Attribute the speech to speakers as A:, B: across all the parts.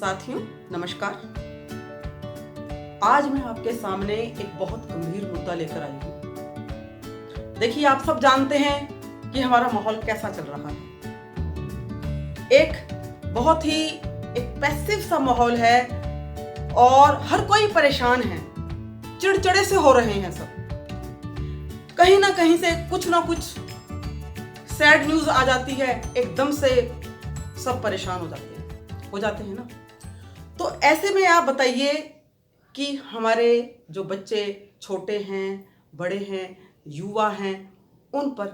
A: साथियों नमस्कार। आज मैं आपके सामने एक बहुत गंभीर मुद्दा लेकर आई हूं। देखिए, आप सब जानते हैं कि हमारा माहौल कैसा चल रहा है। एक बहुत ही पैसिव सा माहौल है और हर कोई परेशान है, चिड़चिड़े से हो रहे हैं सब। कहीं ना कहीं से कुछ ना कुछ सैड न्यूज आ जाती है, एकदम से सब परेशान हो जाते हैं ना। तो ऐसे में आप बताइए कि हमारे जो बच्चे छोटे हैं, बड़े हैं, युवा हैं, उन पर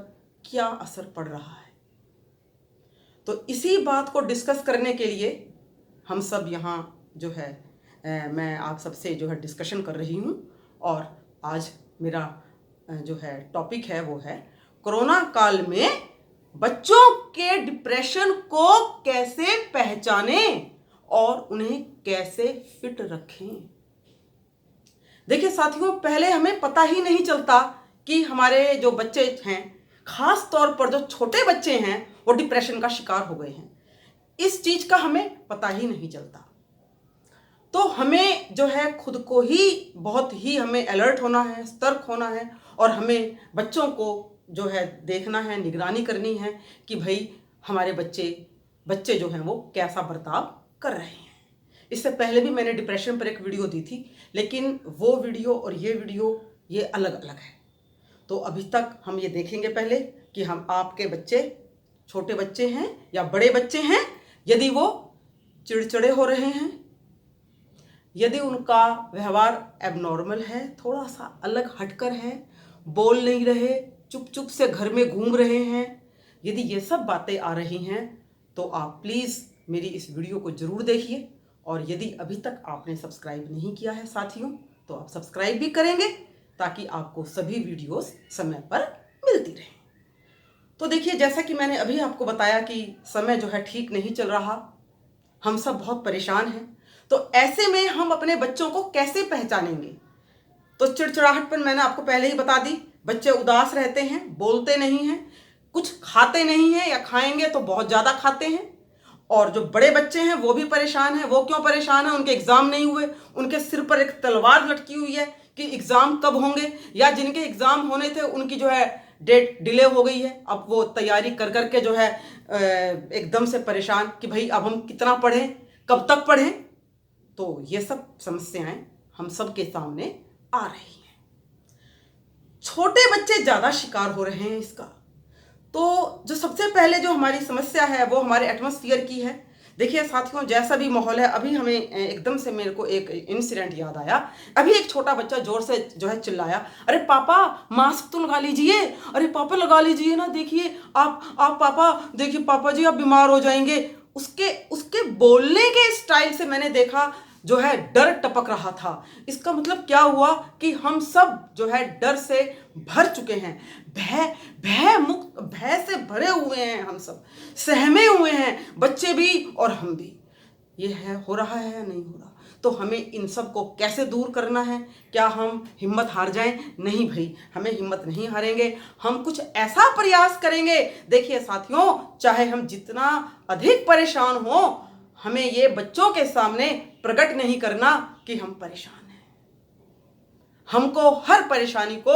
A: क्या असर पड़ रहा है। तो इसी बात को डिस्कस करने के लिए हम सब यहाँ जो है मैं आप सबसे जो है डिस्कशन कर रही हूँ। और आज मेरा जो है टॉपिक है वो है कोरोना काल में बच्चों के डिप्रेशन को कैसे पहचानें और उन्हें कैसे फिट रखें। देखिए साथियों, पहले हमें पता ही नहीं चलता कि हमारे जो बच्चे हैं, खास तौर पर जो छोटे बच्चे हैं, वो डिप्रेशन का शिकार हो गए हैं। इस चीज का हमें पता ही नहीं चलता। तो हमें जो है खुद को ही बहुत ही हमें अलर्ट होना है, सतर्क होना है और हमें बच्चों को जो है देखना है, निगरानी करनी है कि भाई हमारे बच्चे जो हैं वो कैसा बर्ताव कर रहे हैं। इससे पहले भी मैंने डिप्रेशन पर एक वीडियो दी थी, लेकिन वो वीडियो और ये वीडियो ये अलग अलग है। तो अभी तक हम ये देखेंगे पहले कि हम आपके बच्चे छोटे बच्चे हैं या बड़े बच्चे हैं, यदि वो चिड़चिड़े हो रहे हैं, यदि उनका व्यवहार एबनॉर्मल है, थोड़ा सा अलग हटकर है, बोल नहीं रहे, चुप चुप से घर में घूम रहे हैं, यदि ये सब बातें आ रही हैं तो आप प्लीज़ मेरी इस वीडियो को ज़रूर देखिए। और यदि अभी तक आपने सब्सक्राइब नहीं किया है साथियों, तो आप सब्सक्राइब भी करेंगे ताकि आपको सभी वीडियोस समय पर मिलती रहें। तो देखिए, जैसा कि मैंने अभी आपको बताया कि समय जो है ठीक नहीं चल रहा, हम सब बहुत परेशान हैं। तो ऐसे में हम अपने बच्चों को कैसे पहचानेंगे। तो चिड़चिड़ाहट पर मैंने आपको पहले ही बता दी, बच्चे उदास रहते हैं, बोलते नहीं हैं, कुछ खाते नहीं हैं या खाएंगे तो बहुत ज़्यादा खाते हैं। और जो बड़े बच्चे हैं वो भी परेशान हैं। वो क्यों परेशान है? उनके एग्जाम नहीं हुए, उनके सिर पर एक तलवार लटकी हुई है कि एग्जाम कब होंगे, या जिनके एग्जाम होने थे उनकी जो है डेट डिले हो गई है। अब वो तैयारी कर करके जो है एकदम से परेशान कि भाई अब हम कितना पढ़ें, कब तक पढ़ें। तो ये सब समस्याएं हम सब के सामने आ रही हैं। छोटे बच्चे ज्यादा शिकार हो रहे हैं इसका। तो जो सबसे पहले जो हमारी समस्या है वो हमारे एटमॉस्फेयर की है। देखिए साथियों, जैसा भी माहौल है, अभी हमें एकदम से मेरे को एक इंसिडेंट याद आया। अभी एक छोटा बच्चा जोर से जो है चिल्लाया, अरे पापा मास्क तो लगा लीजिए, अरे पापा लगा लीजिए ना, देखिए आप पापा, देखिए पापा जी आप बीमार हो जाएंगे। उसके बोलने के स्टाइल से मैंने देखा जो है डर टपक रहा था। इसका मतलब क्या हुआ कि हम सब जो है डर से भर चुके हैं, भय से भरे हुए हैं, हम सब सहमे हुए हैं, बच्चे भी और हम भी। ये है, हो रहा है या नहीं हो रहा। तो हमें इन सब को कैसे दूर करना है? क्या हम हिम्मत हार जाएं? नहीं भाई, हमें हिम्मत नहीं हारेंगे, हम कुछ ऐसा प्रयास करेंगे। देखिए साथियों, चाहे हम जितना अधिक परेशान हो, हमें ये बच्चों के सामने प्रकट नहीं करना कि हम परेशान हैं। हमको हर परेशानी को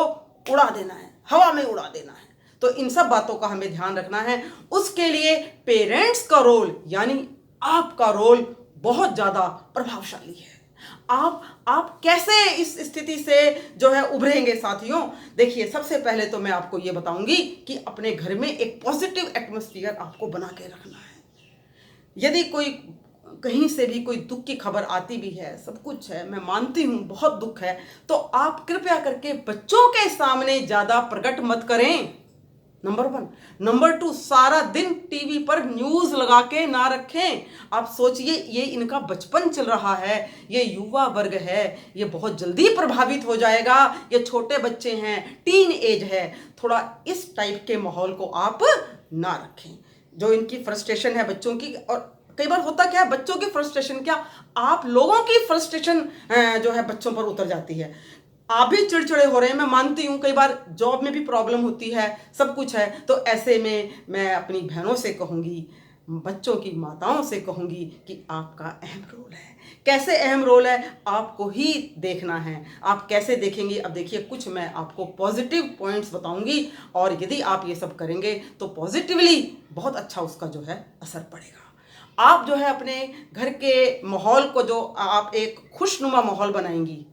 A: उड़ा देना है, हवा में उड़ा देना है। तो इन सब बातों का हमें ध्यान रखना है। उसके लिए पेरेंट्स का रोल यानी आपका रोल बहुत ज्यादा प्रभावशाली है। आप कैसे इस स्थिति से जो है उभरेंगे साथियों। देखिए, सबसे पहले तो मैं आपको ये बताऊंगी कि अपने घर में एक पॉजिटिव एटमॉस्फेयर आपको बना के रखना है। यदि कोई कहीं से भी कोई दुख की खबर आती भी है, सब कुछ है, मैं मानती हूँ बहुत दुख है, तो आप कृपया करके बच्चों के सामने ज्यादा प्रकट मत करें, नंबर 1। नंबर 2, सारा दिन टीवी पर न्यूज लगा के ना रखें। आप सोचिए, ये इनका बचपन चल रहा है, ये युवा वर्ग है, ये बहुत जल्दी प्रभावित हो जाएगा। ये छोटे बच्चे हैं, टीन एज है, थोड़ा इस टाइप के माहौल को आप ना रखें। जो इनकी फ्रस्ट्रेशन है बच्चों की, और कई बार होता क्या है, बच्चों की फ्रस्ट्रेशन क्या, आप लोगों की फ्रस्ट्रेशन जो है बच्चों पर उतर जाती है। आप भी चिड़चिड़े हो रहे हैं, मैं मानती हूँ, कई बार जॉब में भी प्रॉब्लम होती है, सब कुछ है। तो ऐसे में मैं अपनी बहनों से कहूँगी, बच्चों की माताओं से कहूँगी कि आपका अहम रोल है। कैसे अहम रोल है आपको ही देखना है, आप कैसे देखेंगी। अब देखिए कुछ मैं आपको पॉजिटिव पॉइंट्स बताऊंगी और यदि आप ये सब करेंगे तो पॉजिटिवली बहुत अच्छा उसका जो है असर पड़ेगा। आप जो है अपने घर के माहौल को जो आप एक खुशनुमा माहौल बनाएंगी,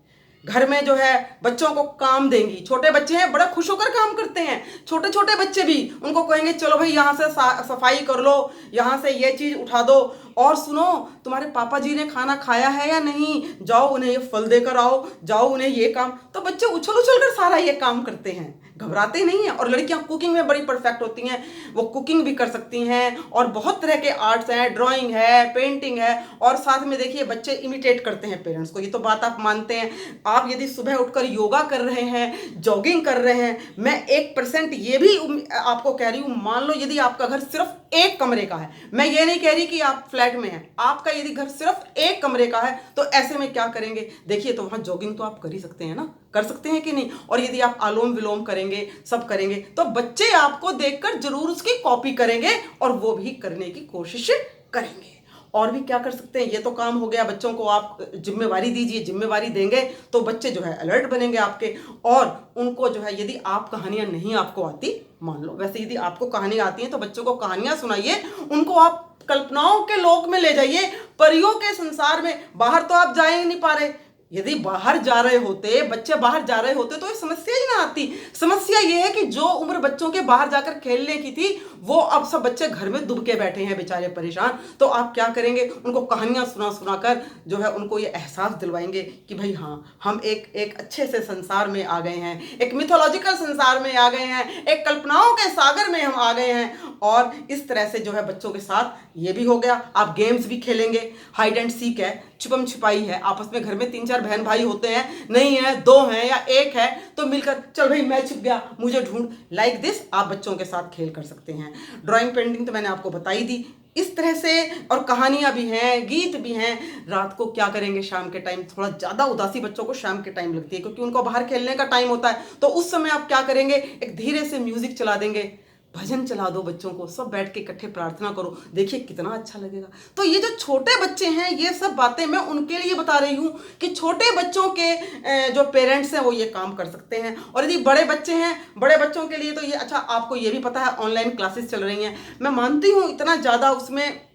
A: घर में जो है बच्चों को काम देंगी। छोटे बच्चे हैं बड़ा खुश होकर काम करते हैं, छोटे छोटे बच्चे भी, उनको कहेंगे चलो भाई यहाँ से सफाई कर लो, यहाँ से ये चीज़ उठा दो, और सुनो तुम्हारे पापा जी ने खाना खाया है या नहीं, जाओ उन्हें ये फल देकर आओ, जाओ उन्हें ये काम। तो बच्चे उछल उछल कर सारा ये काम करते हैं, घबराते नहीं हैं। और लड़कियां कुकिंग में बड़ी परफेक्ट होती हैं, वो कुकिंग भी कर सकती हैं, और बहुत तरह के आर्ट्स हैं, ड्राइंग है, पेंटिंग है, और साथ में देखिए बच्चे इमिटेट करते हैं पेरेंट्स को, ये तो बात आप मानते हैं। आप यदि सुबह उठकर योगा कर रहे हैं, जॉगिंग कर रहे हैं, मैं 1% ये भी आपको कह रही हूँ, मान लो यदि आपका घर सिर्फ एक कमरे का है, मैं ये नहीं कह रही कि आप फ्लैट में हैं, आपका यदि घर सिर्फ एक कमरे का है, तो ऐसे में क्या करेंगे, देखिए तो वहां जॉगिंग तो आप कर ही सकते हैं ना, कर सकते हैं कि नहीं। और यदि आप आलोम विलोम करेंगे, सब करेंगे, तो बच्चे आपको देखकर जरूर उसकी कॉपी करेंगे और वो भी करने की कोशिश करेंगे। और भी क्या कर सकते हैं, ये तो काम हो गया, बच्चों को आप जिम्मेवारी दीजिए, जिम्मेवारी देंगे तो बच्चे जो है अलर्ट बनेंगे आपके। और उनको जो है यदि आप कहानियां नहीं आपको आती, मान लो वैसे यदि आपको कहानियां आती हैं तो बच्चों को कहानियां सुनाइए, उनको आप कल्पनाओं के लोक में ले जाइए, परियों के संसार में। बाहर तो आप जा ही नहीं पा रहे, यदि बाहर जा रहे होते, बच्चे बाहर जा रहे होते तो ये समस्या ही ना आती। समस्या ये है कि जो उम्र बच्चों के बाहर जाकर खेलने की थी, वो अब सब बच्चे घर में दुब के बैठे हैं बेचारे परेशान। तो आप क्या करेंगे, उनको कहानियां सुना सुनाकर जो है उनको ये एहसास दिलवाएंगे कि भाई हाँ, हम एक अच्छे से संसार में आ गए हैं, एक मिथोलॉजिकल संसार में आ गए हैं, एक कल्पनाओं के सागर में हम आ गए हैं। और इस तरह से जो है बच्चों के साथ ये भी हो गया, आप गेम्स भी खेलेंगे, हाइड एंड सीक है, छुपम छिपाई है, आपस में घर में 3-4 बहन भाई होते हैं, नहीं है 2 हैं या 1 है, तो मिलकर चल भाई मैं छिप गया मुझे ढूंढ, लाइक दिस आप बच्चों के साथ खेल कर सकते हैं। ड्राइंग पेंटिंग तो मैंने आपको बताई दी इस तरह से, और कहानियां भी हैं, गीत भी हैं। रात को क्या करेंगे, शाम के टाइम थोड़ा ज़्यादा उदासी बच्चों को शाम के टाइम लगती है, क्योंकि उनको बाहर खेलने का टाइम होता है। तो उस समय आप क्या करेंगे, एक धीरे से म्यूजिक चला देंगे, भजन चला दो, बच्चों को सब बैठ के इकट्ठे प्रार्थना करो, देखिए कितना अच्छा लगेगा। तो ये जो छोटे बच्चे हैं, ये सब बातें मैं उनके लिए बता रही हूँ कि छोटे बच्चों के जो पेरेंट्स हैं वो ये काम कर सकते हैं। और यदि बड़े बच्चे हैं, बड़े बच्चों के लिए तो ये अच्छा, आपको ये भी पता है ऑनलाइन क्लासेस चल रही हैं। मैं मानती हूँ इतना ज़्यादा उसमें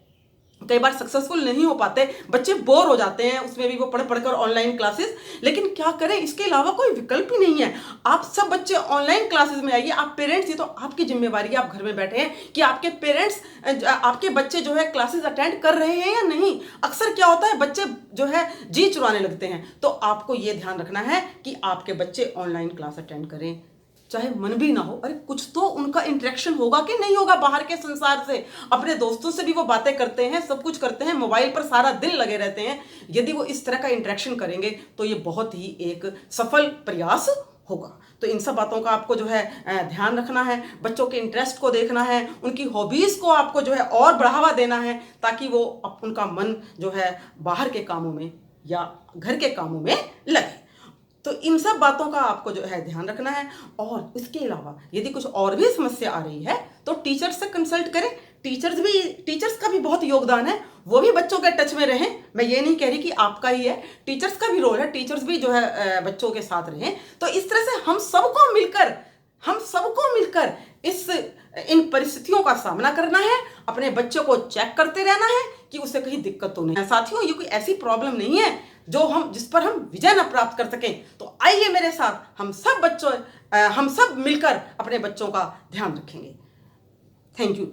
A: कई बार सक्सेसफुल नहीं हो पाते, बच्चे बोर हो जाते हैं उसमें भी, वो पढ़ पढ़कर ऑनलाइन क्लासेस, लेकिन क्या करें, इसके अलावा कोई विकल्प ही नहीं है। आप सब बच्चे ऑनलाइन क्लासेस में आइए, आप पेरेंट्स, ये तो आपकी जिम्मेवारी है, आप घर में बैठे हैं कि आपके पेरेंट्स, आपके बच्चे जो है क्लासेस अटेंड कर रहे हैं या नहीं। अक्सर क्या होता है, बच्चे जो है जी चुराने लगते हैं, तो आपको ये ध्यान रखना है कि आपके बच्चे ऑनलाइन क्लास अटेंड करें, चाहे मन भी ना हो। अरे कुछ तो उनका इंटरेक्शन होगा कि नहीं होगा बाहर के संसार से, अपने दोस्तों से भी वो बातें करते हैं, सब कुछ करते हैं, मोबाइल पर सारा दिन लगे रहते हैं। यदि वो इस तरह का इंटरेक्शन करेंगे तो ये बहुत ही एक सफल प्रयास होगा। तो इन सब बातों का आपको जो है ध्यान रखना है, बच्चों के इंटरेस्ट को देखना है, उनकी हॉबीज़ को आपको जो है और बढ़ावा देना है, ताकि वो उनका मन जो है बाहर के कामों में या घर के कामों में लगे। तो इन सब बातों का आपको जो है ध्यान रखना है। और इसके अलावा यदि कुछ और भी समस्या आ रही है तो टीचर्स से कंसल्ट करें। टीचर्स का भी बहुत योगदान है, वो भी बच्चों के टच में रहें। मैं ये नहीं कह रही कि आपका ही है, टीचर्स का भी रोल है, टीचर्स भी जो है बच्चों के साथ रहें। तो इस तरह से हम सबको मिलकर इन परिस्थितियों का सामना करना है, अपने बच्चों को चेक करते रहना है कि उसे कहीं दिक्कत तो नहीं है। साथियों, ये कोई ऐसी प्रॉब्लम नहीं है जिस पर हम विजय न प्राप्त कर सकें। तो आइए मेरे साथ, हम सब मिलकर अपने बच्चों का ध्यान रखेंगे। Thank you.